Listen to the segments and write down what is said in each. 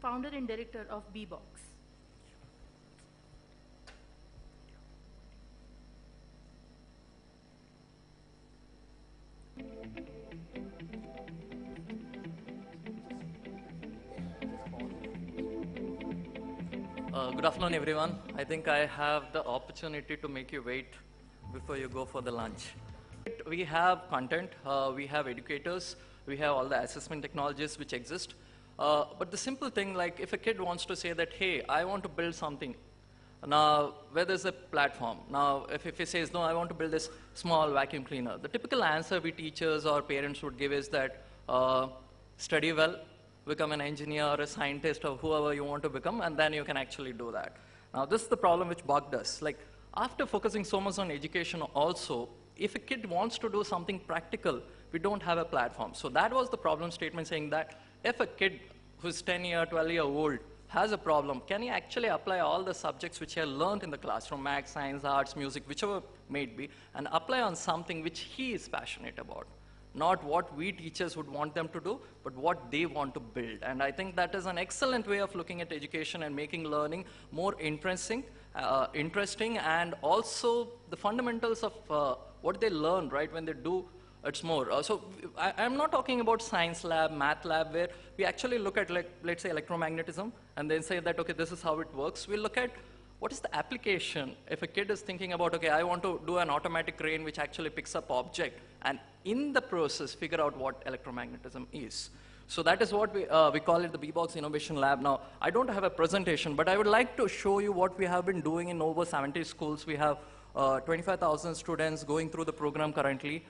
founder and director of BiBox. Good afternoon, everyone. I think I have the opportunity to make you wait before you go for the lunch. We have content, we have educators, we have all the assessment technologies which exist. But the simple thing, like if a kid wants to say that, hey, I want to build something. Now, where there's a platform? Now, if he says, no, I want to build this small vacuum cleaner, the typical answer we teachers or parents would give is that, study well, become an engineer or a scientist or whoever you want to become, and then you can actually do that. Now, this is the problem which bugged us. Like, after focusing so much on education also, if a kid wants to do something practical, we don't have a platform. So that was the problem statement, saying that if a kid who's 10-year, 12-year-old has a problem, can he actually apply all the subjects which he has learned in the classroom, math, science, arts, music, whichever may be, and apply on something which he is passionate about? Not what we teachers would want them to do, but what they want to build. And I think that is an excellent way of looking at education and making learning more interesting, and also the fundamentals of what they learn, right, when they do, it's more. So I'm not talking about science lab, math lab, where we actually look at, like, let's say, electromagnetism, and then say that, okay, this is how it works. We look at what is the application. If a kid is thinking about, okay, I want to do an automatic crane which actually picks up object, and in the process, figure out what electromagnetism is. So that is what we call it the BiBox Innovation Lab. Now, I don't have a presentation, but I would like to show you what we have been doing in over 70 schools. We have 25,000 students going through the program currently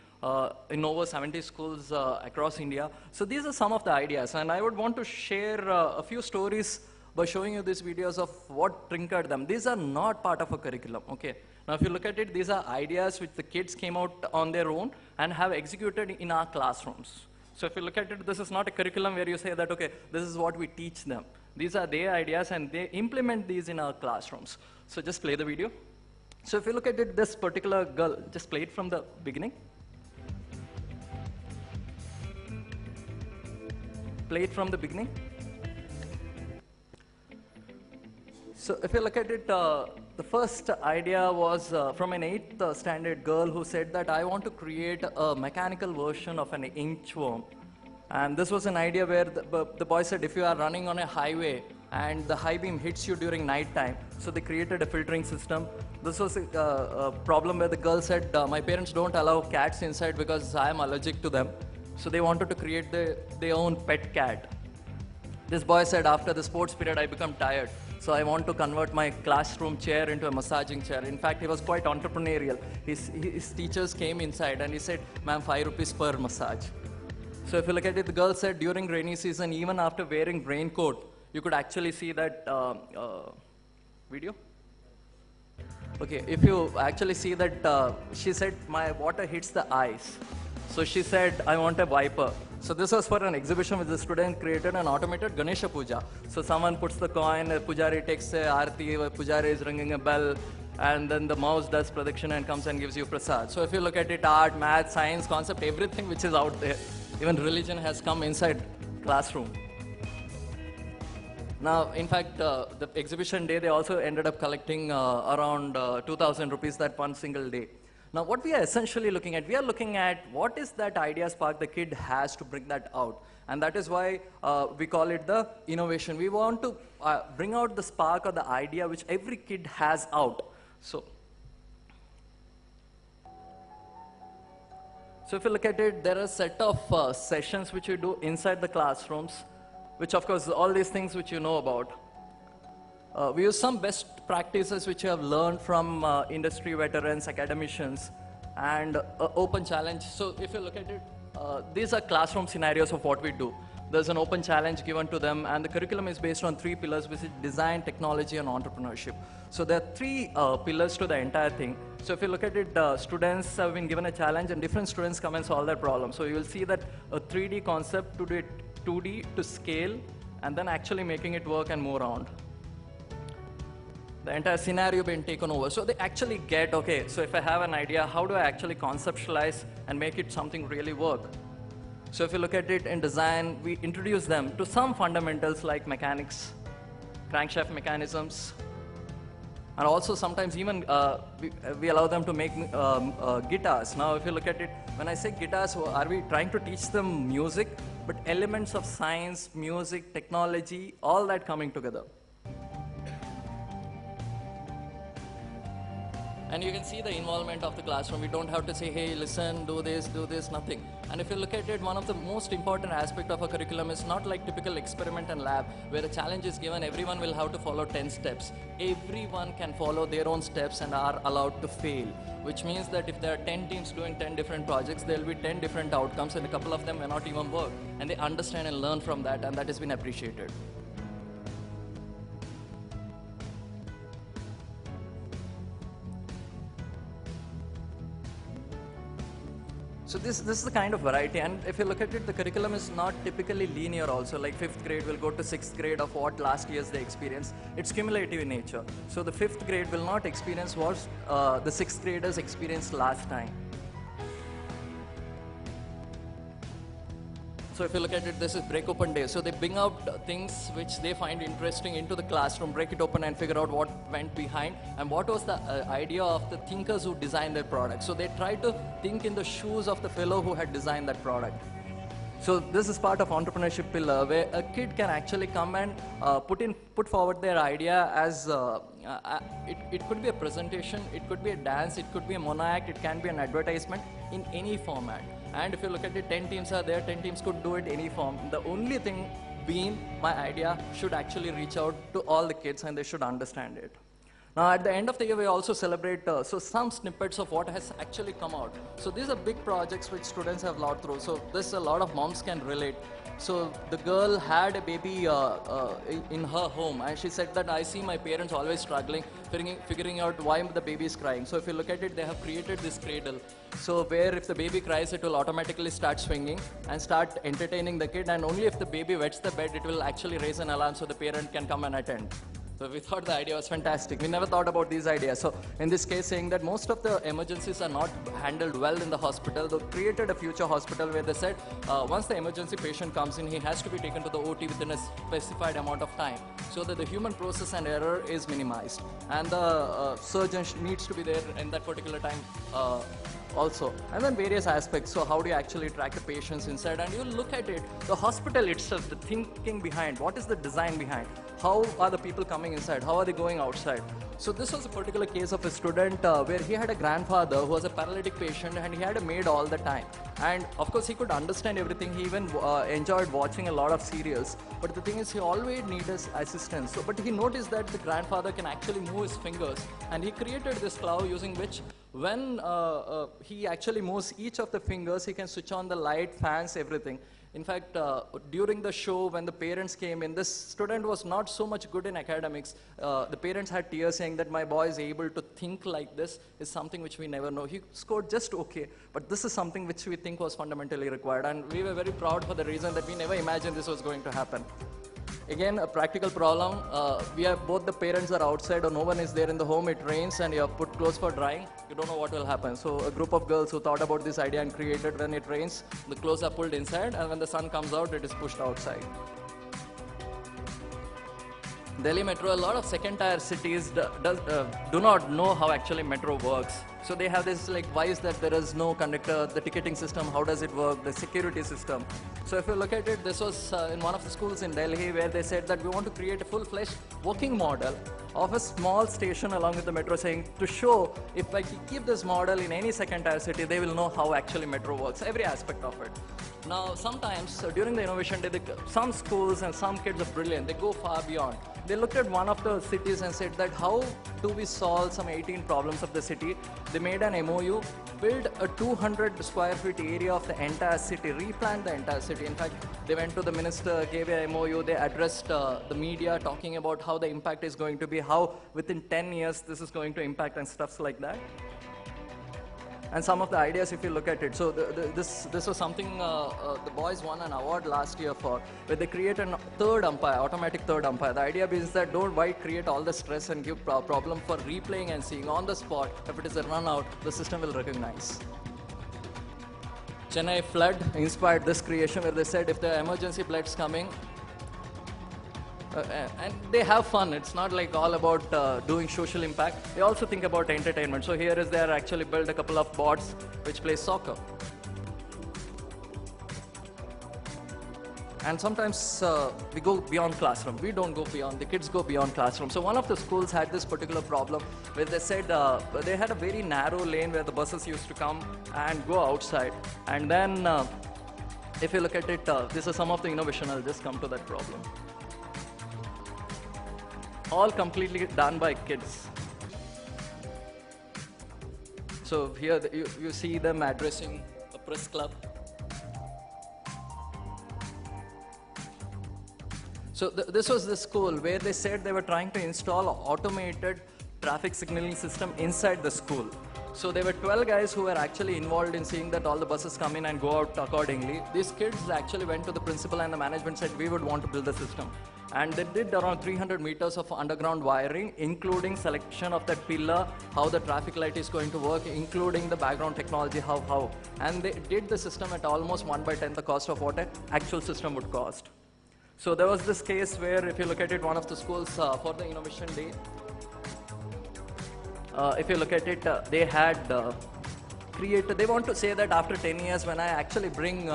in over 70 schools across India. So these are some of the ideas, and I would want to share a few stories by showing you these videos of what triggered them. These are not part of a curriculum, okay? Now, if you look at it, these are ideas which the kids came out on their own and have executed in our classrooms. So if you look at it, this is not a curriculum where you say that, okay, this is what we teach them. These are their ideas, and they implement these in our classrooms. So just play the video. So if you look at it, this particular girl, just play it from the beginning. Play it from the beginning. So if you look at it, the first idea was from an 8th standard girl who said that I want to create a mechanical version of an inchworm. And this was an idea where the boy said, if you are running on a highway and the high beam hits you during night time, so they created a filtering system. This was a problem where the girl said, my parents don't allow cats inside because I am allergic to them. So they wanted to create their own pet cat. This boy said, after the sports period, I become tired. So I want to convert my classroom chair into a massaging chair. In fact, he was quite entrepreneurial. His teachers came inside and he said, ma'am, 5 rupees per massage. So if you look at it, the girl said during rainy season, even after wearing raincoat, you could actually see that video. Okay, if you actually see that, she said, my water hits the eyes. So she said, I want a wiper. So this was for an exhibition which the student created an automated Ganesha Puja. So someone puts the coin, a pujari takes a arti, a pujari is ringing a bell, and then the mouse does pradakshina and comes and gives you prasad. So if you look at it, art, math, science, concept, everything which is out there, even religion has come inside classroom. Now, in fact, the exhibition day, they also ended up collecting around 2,000 rupees that one single day. Now, what we are essentially looking at, we are looking at what is that idea spark the kid has to bring that out. And that is why we call it the innovation. We want to bring out the spark or the idea which every kid has out. So if you look at it, there are a set of sessions which we do inside the classrooms, which of course, all these things which you know about. We use some best practices which we have learned from industry veterans, academicians, and open challenge. So if you look at it, these are classroom scenarios of what we do. There's an open challenge given to them, and the curriculum is based on 3 pillars, which is design, technology, and entrepreneurship. So there are 3 pillars to the entire thing. So if you look at it, students have been given a challenge, and different students come and solve that problem. So you will see that a 3D concept to do it 2D to scale, and then actually making it work and move around. The entire scenario being taken over. So they actually get, okay, so if I have an idea, how do I actually conceptualize and make it something really work? So if you look at it in design, we introduce them to some fundamentals like mechanics, crankshaft mechanisms, and also sometimes even we allow them to make guitars. Now if you look at it, when I say guitars, are we trying to teach them music? But elements of science, music, technology, all that coming together. And you can see the involvement of the classroom. We don't have to say, hey, listen, do this, nothing. And if you look at it, one of the most important aspects of a curriculum is not like typical experiment and lab, where a challenge is given, everyone will have to follow 10 steps. Everyone can follow their own steps and are allowed to fail, which means that if there are 10 teams doing 10 different projects, there will be 10 different outcomes, and a couple of them may not even work. And they understand and learn from that, and that has been appreciated. So this is the kind of variety, and if you look at it, the curriculum is not typically linear also, like 5th grade will go to 6th grade of what last year's they experienced. It's cumulative in nature. So the 5th grade will not experience what the 6th graders experienced last time. So if you look at it, this is break open day. So they bring out things which they find interesting into the classroom, break it open and figure out what went behind and what was the idea of the thinkers who designed their product. So they try to think in the shoes of the fellow who had designed that product. So this is part of entrepreneurship pillar, where a kid can actually come and put forward their idea as it could be a presentation, it could be a dance, it could be a mono-act, it can be an advertisement in any format. And if you look at it, 10 teams are there, 10 teams could do it any form. The only thing being, my idea should actually reach out to all the kids and they should understand it. Now at the end of the year, we also celebrate some snippets of what has actually come out. So these are big projects which students have loved through. So this a lot of moms can relate. So the girl had a baby in her home, and she said that I see my parents always struggling, figuring out why the baby is crying. So if you look at it, they have created this cradle. So where if the baby cries, it will automatically start swinging and start entertaining the kid, and only if the baby wets the bed, it will actually raise an alarm so the parent can come and attend. So we thought the idea was fantastic. We never thought about these ideas. So in this case, saying that most of the emergencies are not handled well in the hospital, they created a future hospital where they said once the emergency patient comes in, he has to be taken to the OT within a specified amount of time so that the human process and error is minimized. And the surgeon needs to be there in that particular time also. And then various aspects. So how do you actually track the patients inside? And you look at it, the hospital itself, the thinking behind, what is the design behind? How are the people coming inside? How are they going outside? So this was a particular case of a student where he had a grandfather who was a paralytic patient, and he had a maid all the time. And of course he could understand everything. He even enjoyed watching a lot of serials. But the thing is, he always needed assistance. So, but he noticed that the grandfather can actually move his fingers, and he created this cloud using which when he actually moves each of the fingers, he can switch on the light, fans, everything. In fact, during the show, when the parents came in, this student was not so much good in academics. The parents had tears saying that my boy is able to think like this is something which we never know. He scored just okay, but this is something which we think was fundamentally required. And we were very proud for the reason that we never imagined this was going to happen. Again, a practical problem. We have both the parents are outside or no one is there in the home, it rains and you have put clothes for drying. You don't know what will happen. So a group of girls who thought about this idea and created, when it rains, the clothes are pulled inside, and when the sun comes out, it is pushed outside. Delhi Metro, a lot of second-tier cities do not know how actually metro works. So they have this like, why is that there is no conductor, the ticketing system, how does it work, the security system. So if you look at it, this was in one of the schools in Delhi where they said that we want to create a full-fledged working model of a small station along with the metro, saying to show if I keep this model in any second-tier city, they will know how actually metro works, every aspect of it. Now, sometimes during the innovation day, some schools and some kids are brilliant. They go far beyond. They looked at one of the cities and said that how do we solve some 18 problems of the city? They made an MOU, built a 200 square feet area of the entire city, replanned the entire city. In fact, they went to the minister, gave a MOU, they addressed the media, talking about how the impact is going to be, how within 10 years this is going to impact and stuff like that. And some of the ideas, if you look at it, so this was something the boys won an award last year for, where they create a third umpire, automatic third umpire. The idea is that don't create all the stress and give problem for replaying and seeing on the spot. If it is a run out, the system will recognize. Chennai flood inspired this creation where they said if the emergency flood's coming, and they have fun. It's not like all about doing social impact. They also think about entertainment. So here is they are actually built a couple of bots which play soccer. And sometimes we go beyond classroom. We don't go beyond, the kids go beyond classroom. So one of the schools had this particular problem where they said they had a very narrow lane where the buses used to come and go outside. And then if you look at it, this is some of the innovation. I'll just come to that problem. All completely done by kids. So here you see them addressing a press club. So this was the school where they said they were trying to install an automated traffic signaling system inside the school. So there were 12 guys who were actually involved in seeing that all the buses come in and go out accordingly. These kids actually went to the principal and the management said, we would want to build the system. And they did around 300 meters of underground wiring, including selection of that pillar, how the traffic light is going to work, including the background technology, how. And they did the system at almost 1/10 the cost of what an actual system would cost. So there was this case where, if you look at it, one of the schools for the Innovation Day, if you look at it, they had created, they want to say that after 10 years, when I actually bring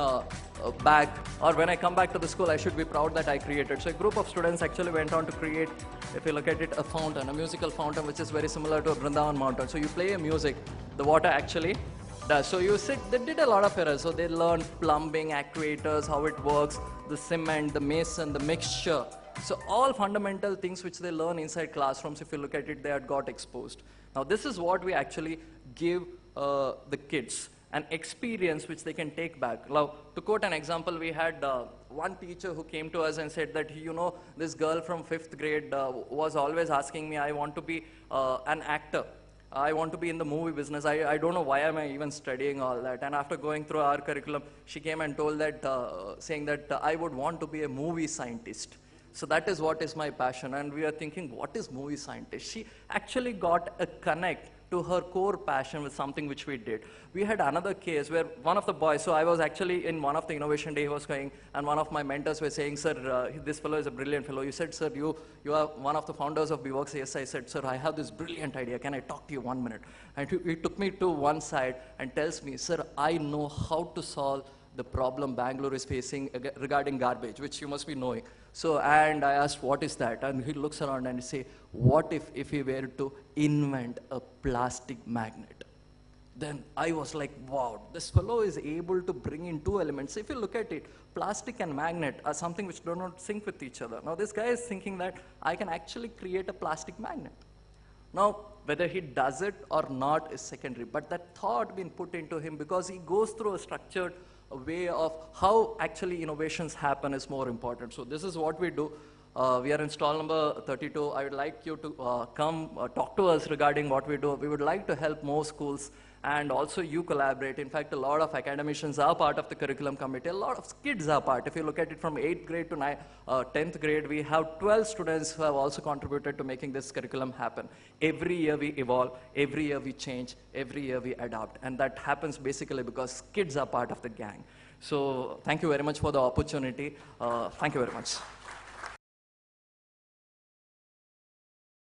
back, or when I come back to the school, I should be proud that I created. So a group of students actually went on to create, if you look at it, a fountain, a musical fountain, which is very similar to a Vrindavan mountain. So you play a music, the water actually does. So you sit, they did a lot of errors. So they learned plumbing, actuators, how it works, the cement, the mason, the mixture. So all fundamental things which they learn inside classrooms, if you look at it, they had got exposed. Now this is what we actually give the kids, an experience which they can take back. Now, to quote an example, we had one teacher who came to us and said that, you know, this girl from 5th grade was always asking me, I want to be an actor. I want to be in the movie business. I don't know why am I even studying all that. And after going through our curriculum, she came and told that, saying that I would want to be a movie scientist. So that is what is my passion. And we are thinking, what is movie scientist? She actually got a connect to her core passion with something which we did. We had another case where one of the boys, so I was actually in one of the Innovation Day, he was going, and one of my mentors were saying, sir, this fellow is a brilliant fellow. You said, sir, you are one of the founders of BiBox. Yes, I said, sir, I have this brilliant idea. Can I talk to you 1 minute? And he took me to one side and tells me, sir, I know how to solve the problem Bangalore is facing regarding garbage, which you must be knowing. So, and I asked, what is that? And he looks around and he say, what if we were to invent a plastic magnet? Then I was like, wow, this fellow is able to bring in two elements. If you look at it, plastic and magnet are something which do not sync with each other. Now this guy is thinking that I can actually create a plastic magnet. Now, whether he does it or not is secondary, but that thought been put into him because he goes through a structured way of how actually innovations happen is more important. So this is what we do. We are in stall number 32. I would like you to come talk to us regarding what we do. We would like to help more schools and also you collaborate. In fact, a lot of academicians are part of the curriculum committee. A lot of kids are part. If you look at it from 8th grade to 10th grade, we have 12 students who have also contributed to making this curriculum happen. Every year we evolve, every year we change, every year we adapt. And that happens basically because kids are part of the gang. So thank you very much for the opportunity. Thank you very much.